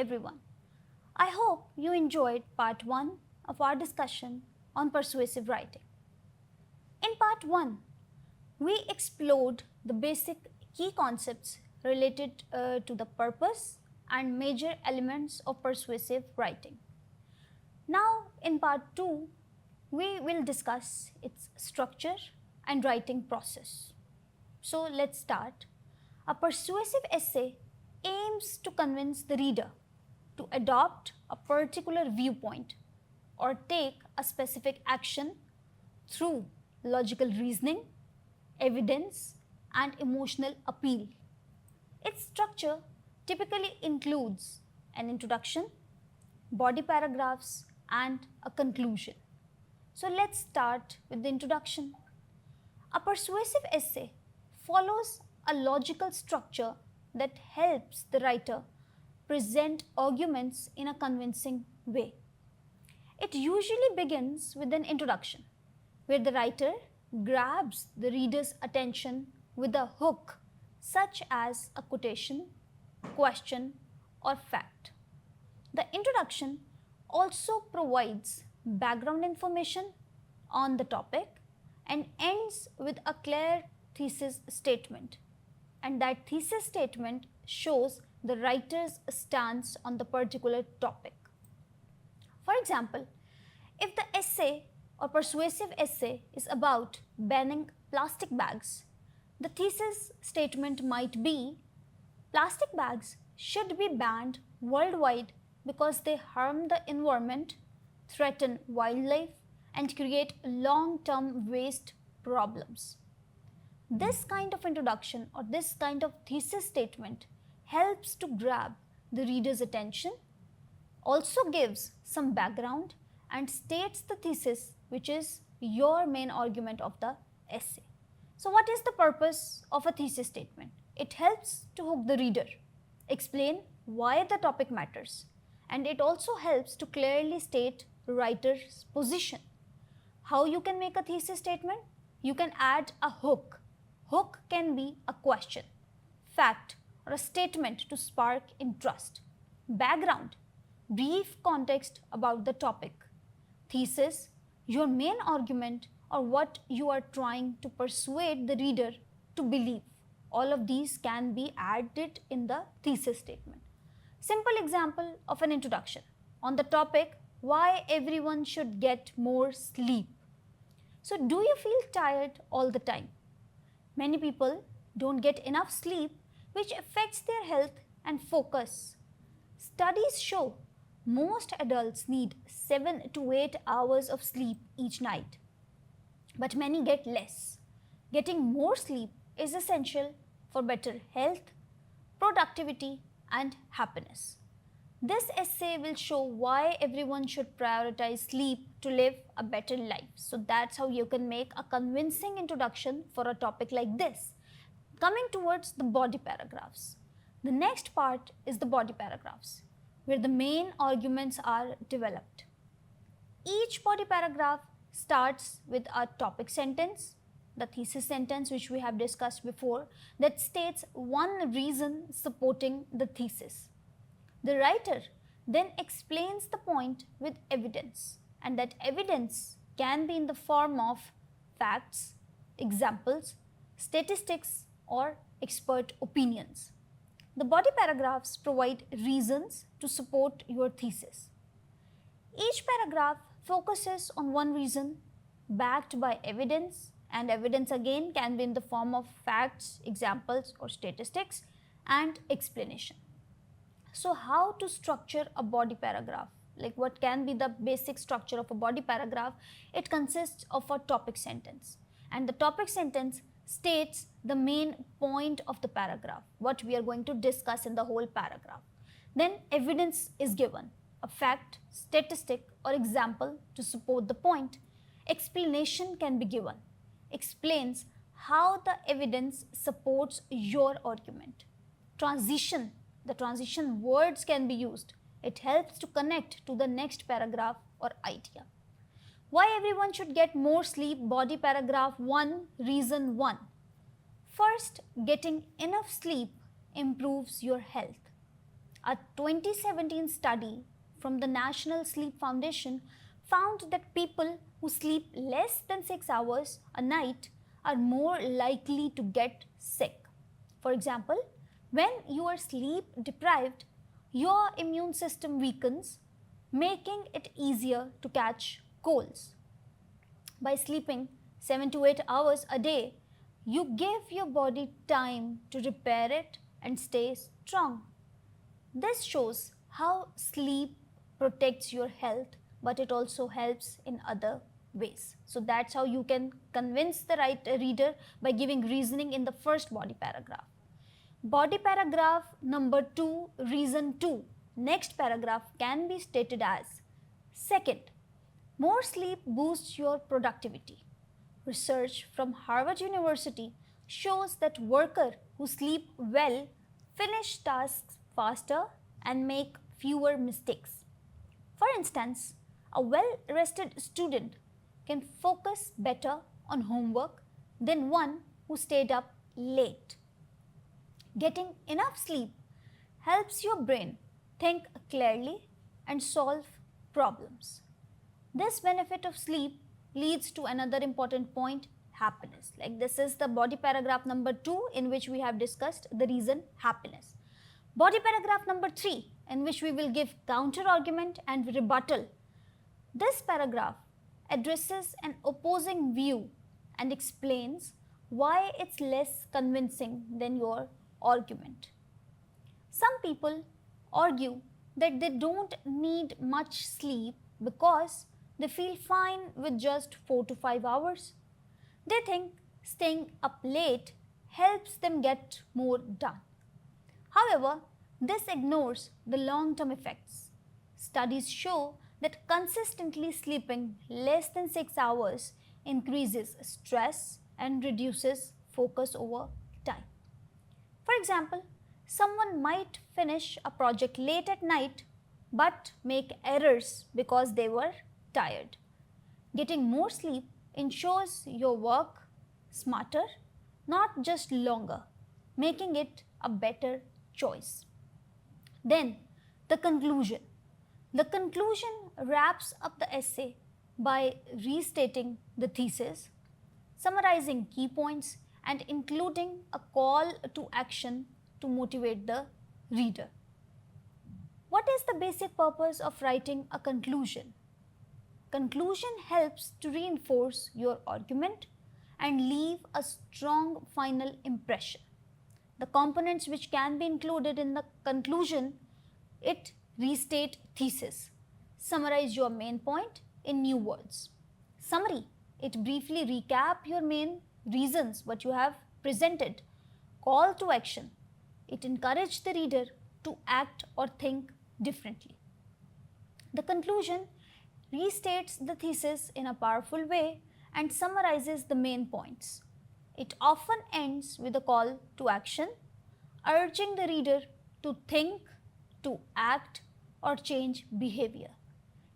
everyone. I hope you enjoyed part 1 of our discussion on persuasive writing. In part 1, we explored the basic key concepts related to the purpose and major elements of persuasive writing. Now, in part 2, we will discuss its structure and writing process. So, let's start. A persuasive essay aims to convince the reader to adopt a particular viewpoint or take a specific action through logical reasoning, evidence, and emotional appeal. Its structure typically includes an introduction, body paragraphs, and a conclusion. So let's start with the introduction. A persuasive essay follows a logical structure that helps the writer present arguments in a convincing way. It usually begins with an introduction, where the writer grabs the reader's attention with a hook, such as a quotation, question, or fact. The introduction also provides background information on the topic and ends with a clear thesis statement. And that thesis statement shows the writer's stance on the particular topic. For example, if the essay or persuasive essay is about banning plastic bags, the thesis statement might be, plastic bags should be banned worldwide because they harm the environment, threaten wildlife, and create long-term waste problems. This kind of introduction or this kind of thesis statement helps to grab the reader's attention, also gives some background, and states the thesis, which is your main argument of the essay. So what is the purpose of a thesis statement? It helps to hook the reader, explain why the topic matters, and it also helps to clearly state the writer's position. How you can make a thesis statement? You can add a hook. Hook can be a question, fact, or a statement to spark interest. Background, brief context about the topic. Thesis, your main argument or what you are trying to persuade the reader to believe. All of these can be added in the thesis statement. Simple example of an introduction on the topic, why everyone should get more sleep. So, do you feel tired all the time? Many people don't get enough sleep, which affects their health and focus. Studies show most adults need 7 to 8 hours of sleep each night, but many get less. Getting more sleep is essential for better health, productivity, and happiness. This essay will show why everyone should prioritize sleep to live a better life. So that's how you can make a convincing introduction for a topic like this. Coming towards the body paragraphs. The next part is the body paragraphs, where the main arguments are developed. Each body paragraph starts with a topic sentence, the thesis sentence which we have discussed before, that states one reason supporting the thesis. The writer then explains the point with evidence, and that evidence can be in the form of facts, examples, statistics, or expert opinions. The body paragraphs provide reasons to support your thesis. Each paragraph focuses on one reason backed by evidence, and evidence again can be in the form of facts, examples, or statistics, and explanation. So how to structure a body paragraph? Like what can be the basic structure of a body paragraph? It consists of a topic sentence, and the topic sentence states the main point of the paragraph, what we are going to discuss in the whole paragraph. Then evidence is given, a fact, statistic, or example to support the point. Explanation can be given, explains how the evidence supports your argument. Transition, the transition words can be used. It helps to connect to the next paragraph or idea. Why everyone should get more sleep, body paragraph 1, reason 1. First, getting enough sleep improves your health. A 2017 study from the National Sleep Foundation found that people who sleep less than 6 hours a night are more likely to get sick. For example, when you are sleep deprived, your immune system weakens, making it easier to catch colds. By sleeping 7 to 8 hours a day, you give your body time to repair it and stay strong. This shows how sleep protects your health, but it also helps in other ways. So that's how you can convince the right reader by giving reasoning in the first body paragraph. Body paragraph number 2, reason 2. Next paragraph can be stated as: second, more sleep boosts your productivity. Research from Harvard University shows that workers who sleep well finish tasks faster and make fewer mistakes. For instance, a well-rested student can focus better on homework than one who stayed up late. Getting enough sleep helps your brain think clearly and solve problems. This benefit of sleep leads to another important point: happiness. Like, this is the body paragraph number 2 in which we have discussed the reason happiness. Body paragraph number 3, in which we will give counter argument and rebuttal. This paragraph addresses an opposing view and explains why it's less convincing than your argument. Some people argue that they don't need much sleep because they feel fine with just 4 to 5 hours. They think staying up late helps them get more done. However, this ignores the long-term effects. Studies show that consistently sleeping less than 6 hours increases stress and reduces focus over time. For example, someone might finish a project late at night but make errors because they were tired. Getting more sleep ensures your work smarter, not just longer, making it a better choice. Then, the conclusion. The conclusion wraps up the essay by restating the thesis, summarizing key points, and including a call to action to motivate the reader. What is the basic purpose of writing a conclusion? Conclusion helps to reinforce your argument and leave a strong final impression. The components which can be included in the conclusion: it restate thesis, summarize your main point in new words. Summary: it briefly recap your main reasons what you have presented. Call to action: it encourage the reader to act or think differently. The conclusion restates the thesis in a powerful way and summarizes the main points. It often ends with a call to action, urging the reader to think, to act, or change behavior.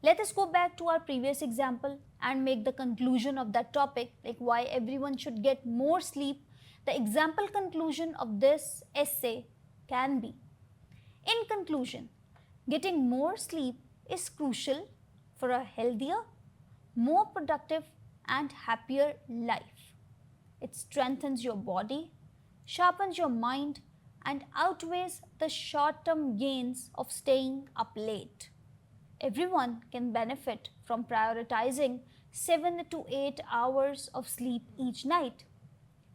Let us go back to our previous example and make the conclusion of that topic, like why everyone should get more sleep. The example conclusion of this essay can be: in conclusion, getting more sleep is crucial for a healthier, more productive, and happier life. It strengthens your body, sharpens your mind, and outweighs the short-term gains of staying up late. Everyone can benefit from prioritizing 7 to 8 hours of sleep each night.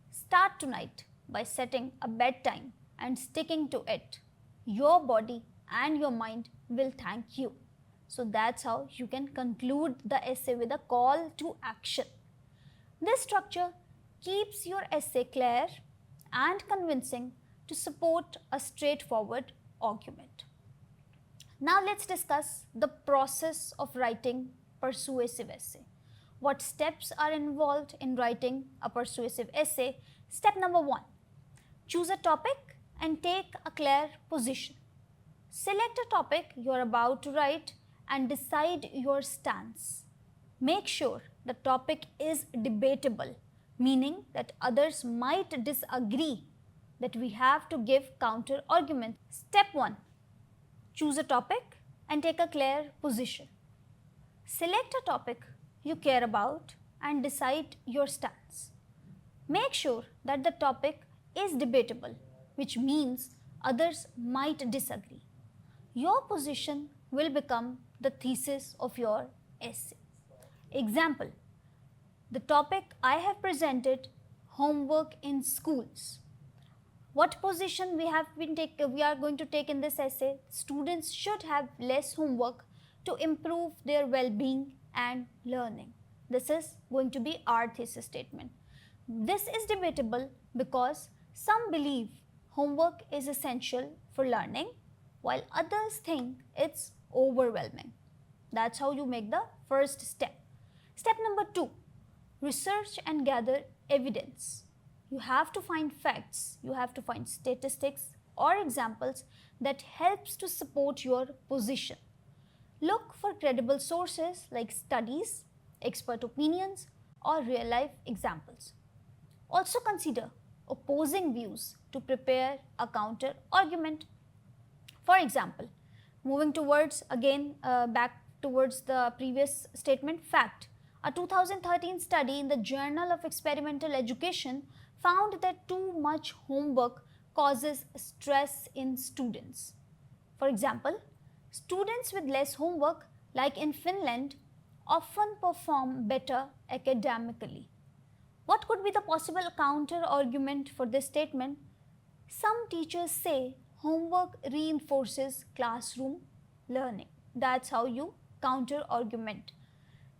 Start tonight by setting a bedtime and sticking to it. Your body and your mind will thank you. So that's how you can conclude the essay with a call to action. This structure keeps your essay clear and convincing to support a straightforward argument. Now let's discuss the process of writing persuasive essay. What steps are involved in writing a persuasive essay? Step number 1. Choose a topic and take a clear position. Select a topic you are about to write and decide your stance. Make sure the topic is debatable, meaning that others might disagree, that we have to give counter arguments. Step 1. Choose a topic and take a clear position. Select a topic you care about and decide your stance. Make sure that the topic is debatable, which means others might disagree. Your position will become the thesis of your essay. Example: the topic I have presented, homework in schools. What position we are going to take in this essay? Students should have less homework to improve their well-being and learning. This is going to be our thesis statement. This is debatable because some believe homework is essential for learning while others think it's overwhelming. That's how you make the first step. Step number 2, research and gather evidence. You have to find facts, you have to find statistics or examples that helps to support your position. Look for credible sources like studies, expert opinions or real life examples. Also consider opposing views to prepare a counter argument. For example, moving towards back towards the previous statement, fact. A 2013 study in the Journal of Experimental Education found that too much homework causes stress in students. For example, students with less homework, like in Finland, often perform better academically. What could be the possible counter argument for this statement? Some teachers say homework reinforces classroom learning. That's how you counter argument.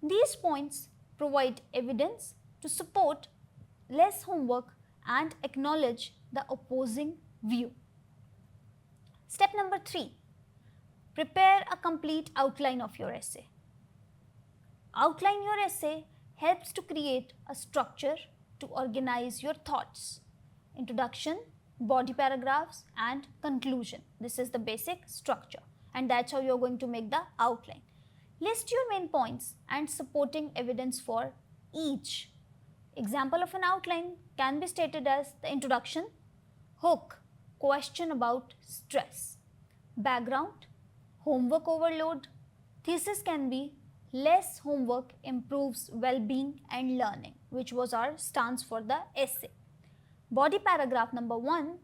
These points provide evidence to support less homework and acknowledge the opposing view. Step number 3, prepare a complete outline of your essay. Outline your essay helps to create a structure to organize your thoughts. Introduction, body paragraphs and conclusion. This is the basic structure and that's how you are going to make the outline. List your main points and supporting evidence for each. Example of an outline can be stated as the introduction, hook, question about stress, background, homework overload. Thesis can be less homework improves well-being and learning, which was our stance for the essay. Body paragraph number 1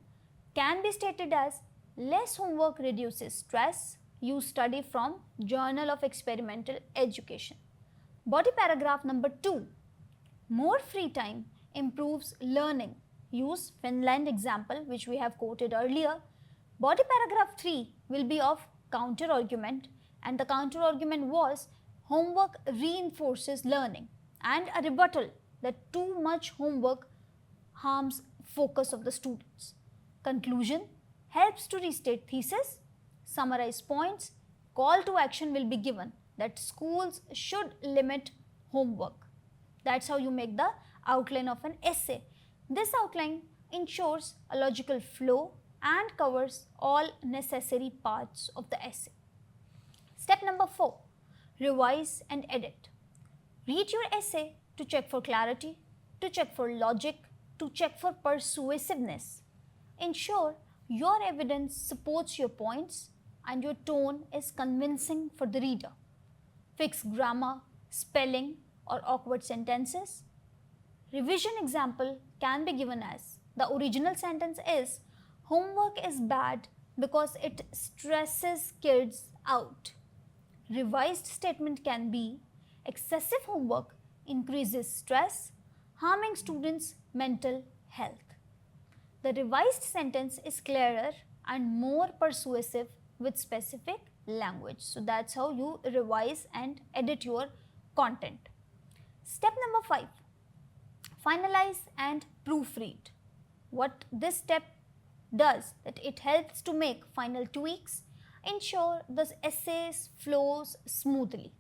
can be stated as less homework reduces stress. Use study from Journal of Experimental Education. Body paragraph number 2, more free time improves learning. Use Finland example which we have quoted earlier. Body paragraph 3 will be of counter argument and the counter argument was homework reinforces learning and a rebuttal that too much homework harms focus of the students. Conclusion helps to restate thesis, summarize points, call to action will be given that schools should limit homework. That's how you make the outline of an essay. This outline ensures a logical flow and covers all necessary parts of the essay. Step number 4, revise and edit. Read your essay to check for clarity, to check for logic, to check for persuasiveness. Ensure your evidence supports your points and your tone is convincing for the reader. Fix grammar, spelling or awkward sentences. Revision example can be given as the original sentence is homework is bad because it stresses kids out. Revised statement can be excessive homework increases stress, harming students' mental health. The revised sentence is clearer and more persuasive with specific language. So that's how you revise and edit your content. Step number 5, finalize and proofread. What this step does that it helps to make final tweaks, ensure the essay flows smoothly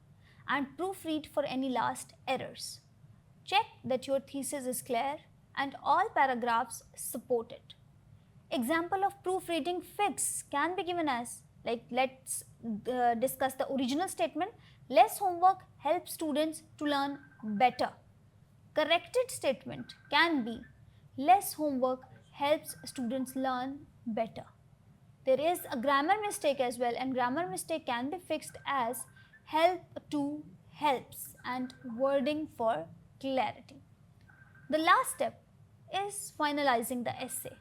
and proofread for any last errors. Check that your thesis is clear and all paragraphs support it. Example of proofreading fix can be given as let's discuss the original statement. Less homework helps students to learn better. Corrected statement can be less homework helps students learn better. There is a grammar mistake as well, and grammar mistake can be fixed as help to helps and wording for clarity. The last step is finalizing the essay.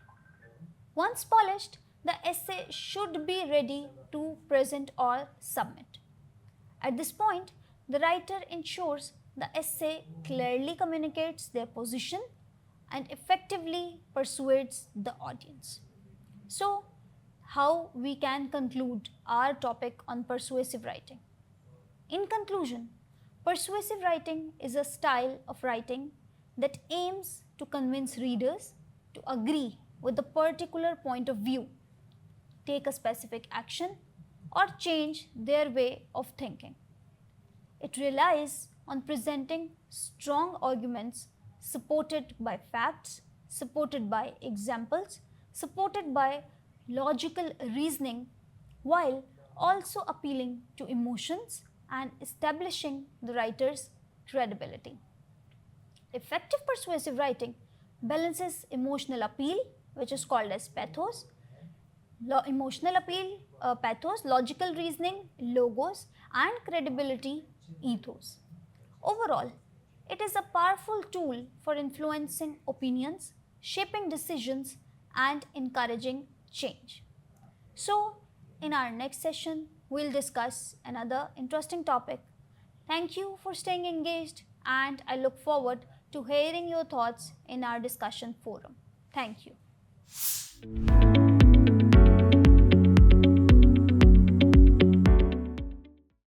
Once polished, the essay should be ready to present or submit. At this point, the writer ensures the essay clearly communicates their position and effectively persuades the audience. So, how we can conclude our topic on persuasive writing? In conclusion, persuasive writing is a style of writing that aims to convince readers to agree with a particular point of view, take a specific action, or change their way of thinking. It relies on presenting strong arguments supported by facts, supported by examples, supported by logical reasoning, while also appealing to emotions and establishing the writer's credibility. Effective persuasive writing balances emotional appeal, which is called as pathos, emotional appeal, pathos, logical reasoning, logos, and credibility, ethos. Overall, it is a powerful tool for influencing opinions, shaping decisions, and encouraging change. So, in our next session, we'll discuss another interesting topic. Thank you for staying engaged, and I look forward to hearing your thoughts in our discussion forum. Thank you.